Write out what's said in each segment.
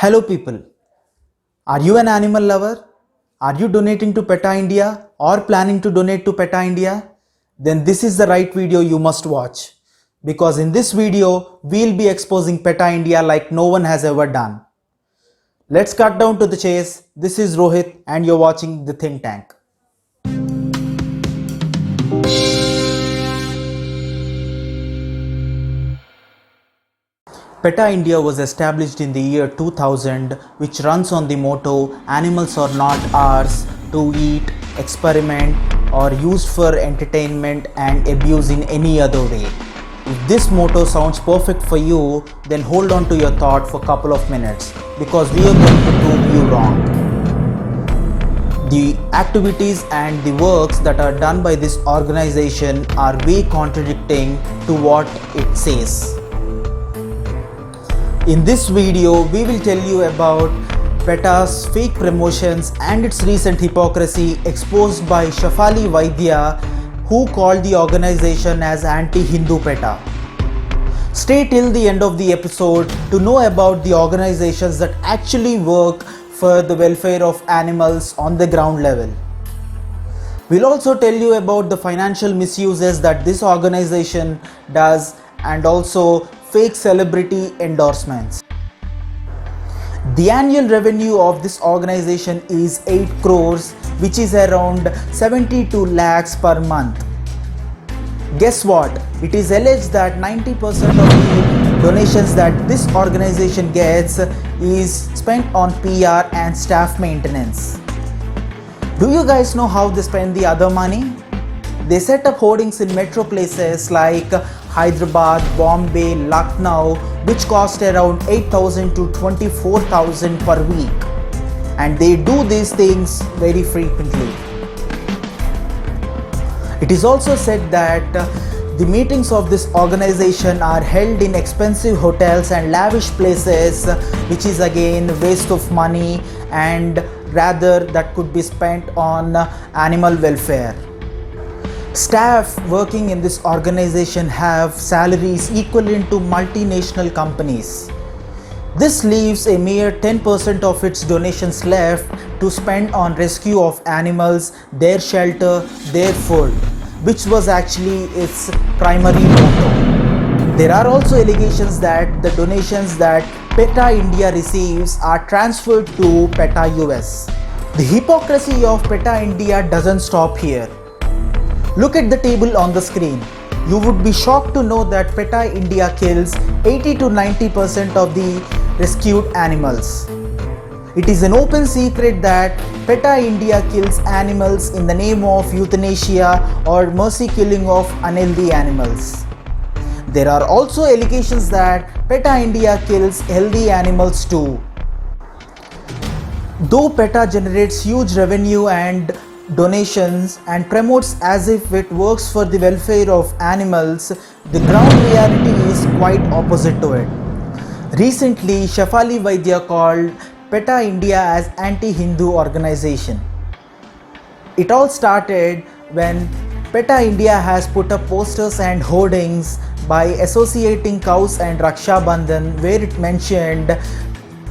Hello people, are you an animal lover? Are you donating to PETA India or planning to donate to PETA India? Then this is the right video you must watch, because in this video we'll be exposing PETA India like no one has ever done. Let's cut down to the chase. This is Rohit and you're watching The Think Tank. PETA India was established in the year 2000, which runs on the motto "Animals are not ours to eat, experiment, or used for entertainment and abuse in any other way." If this motto sounds perfect for you, then hold on to your thought for a couple of minutes, because we are going to prove you wrong. The activities and the works that are done by this organization are way contradicting to what it says. In this video, we will tell you about PETA's fake promotions and its recent hypocrisy exposed by Shefali Vaidya, who called the organization as anti-Hindu PETA. Stay till the end of the episode to know about the organizations that actually work for the welfare of animals on the ground level. We'll also tell you about the financial misuses that this organization does and also fake celebrity endorsements. The annual revenue of this organization is 8 crores, which is around 72 lakhs per month. Guess what? It is alleged that 90% of the donations that this organization gets is spent on PR and staff maintenance. Do you guys know how they spend the other money? They set up hoardings in metro places like Hyderabad, Bombay, Lucknow, which cost around 8,000 to 24,000 per week, and they do these things very frequently. It is also said that the meetings of this organization are held in expensive hotels and lavish places, which is again waste of money, and rather that could be spent on animal welfare. Staff working in this organization have salaries equivalent to multinational companies. This leaves a mere 10% of its donations left to spend on rescue of animals, their shelter, their food, which was actually its primary motto. There are also allegations that the donations that PETA India receives are transferred to PETA US. The hypocrisy of PETA India doesn't stop here. Look at the table on the screen. You would be shocked to know that PETA India kills 80 to 90% of the rescued animals. It is an open secret that PETA India kills animals in the name of euthanasia or mercy killing of unhealthy animals. There are also allegations that PETA India kills healthy animals too. Though PETA generates huge revenue and donations and promotes as if it works for the welfare of animals, the ground reality is quite opposite to it. Recently, Shefali Vaidya called PETA India as anti-Hindu organization. It all started when PETA India has put up posters and hoardings by associating cows and Raksha Bandhan, where it mentioned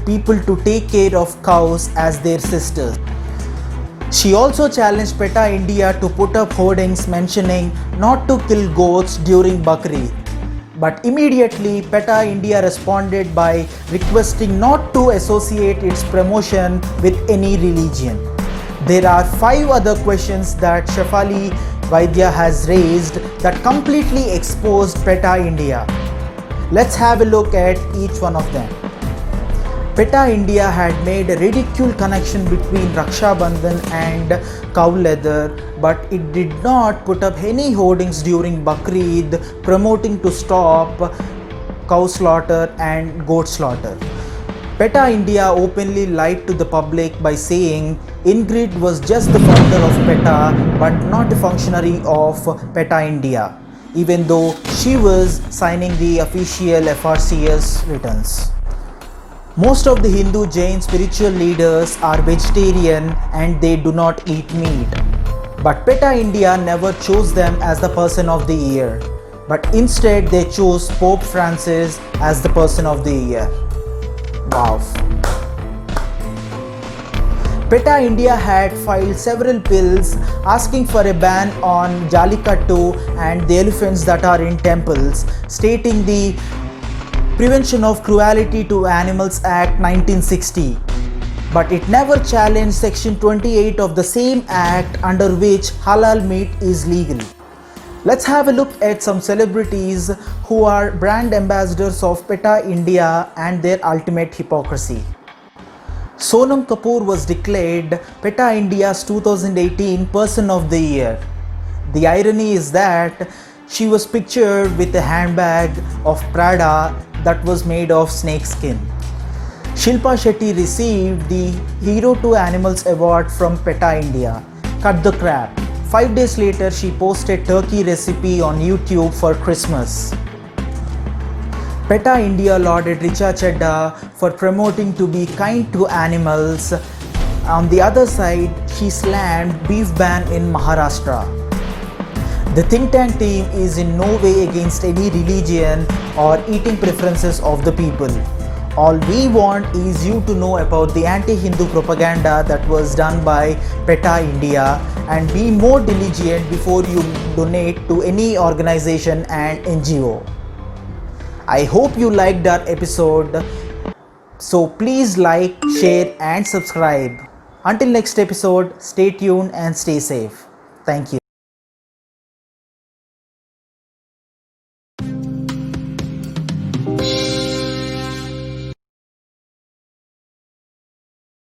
people to take care of cows as their sisters. She also challenged PETA India to put up hoardings mentioning not to kill goats during Bakrid. But immediately PETA India responded by requesting not to associate its promotion with any religion. There are 5 other questions that Shefali Vaidya has raised that completely exposed PETA India. Let's have a look at each one of them. PETA India had made a ridicule connection between Raksha Bandhan and cow leather, but it did not put up any hoardings during Bakrid promoting to stop cow slaughter and goat slaughter. PETA India openly lied to the public by saying Ingrid was just the founder of PETA but not a functionary of PETA India, even though she was signing the official FRCS returns. Most of the Hindu Jain spiritual leaders are vegetarian and they do not eat meat. But PETA India never chose them as the person of the year, but instead they chose Pope Francis as the person of the year. Wow. PETA India had filed several bills asking for a ban on Jallikattu and the elephants that are in temples, stating the Prevention of Cruelty to Animals Act 1960. But it never challenged Section 28 of the same act, under which halal meat is legal. Let's have a look at some celebrities who are brand ambassadors of PETA India and their ultimate hypocrisy. Sonam Kapoor was declared PETA India's 2018 Person of the Year. The irony is that she was pictured with a handbag of Prada that was made of snake skin. Shilpa Shetty received the Hero to Animals award from PETA India. Cut the crap. 5 days later, she posted turkey recipe on YouTube for Christmas. PETA India lauded Richa Chadha for promoting to be kind to animals. On the other side, she slammed beef ban in Maharashtra. The think tank team is in no way against any religion or eating preferences of the people. All we want is you to know about the anti-Hindu propaganda that was done by PETA India and be more diligent before you donate to any organization and NGO. I hope you liked our episode. So please like, share and subscribe. Until next episode, stay tuned and stay safe. Thank you.